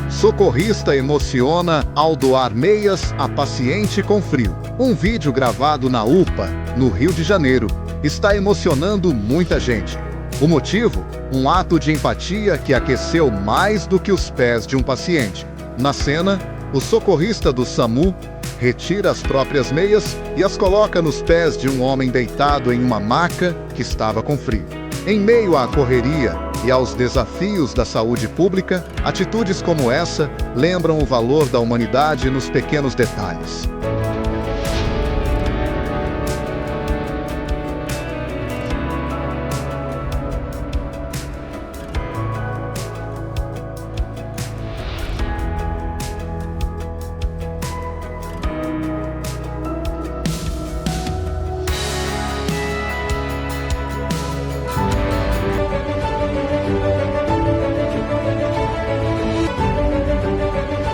Socorrista emociona ao doar meias a paciente com frio. Um vídeo gravado na UPA, no Rio de Janeiro, está emocionando muita gente. O motivo? Um ato de empatia que aqueceu mais do que os pés de um paciente. Na cena, o socorrista do SAMU retira as próprias meias e as coloca nos pés de um homem deitado em uma maca que estava com frio. Em meio à correria e aos desafios da saúde pública, atitudes como essa lembram o valor da humanidade nos pequenos detalhes.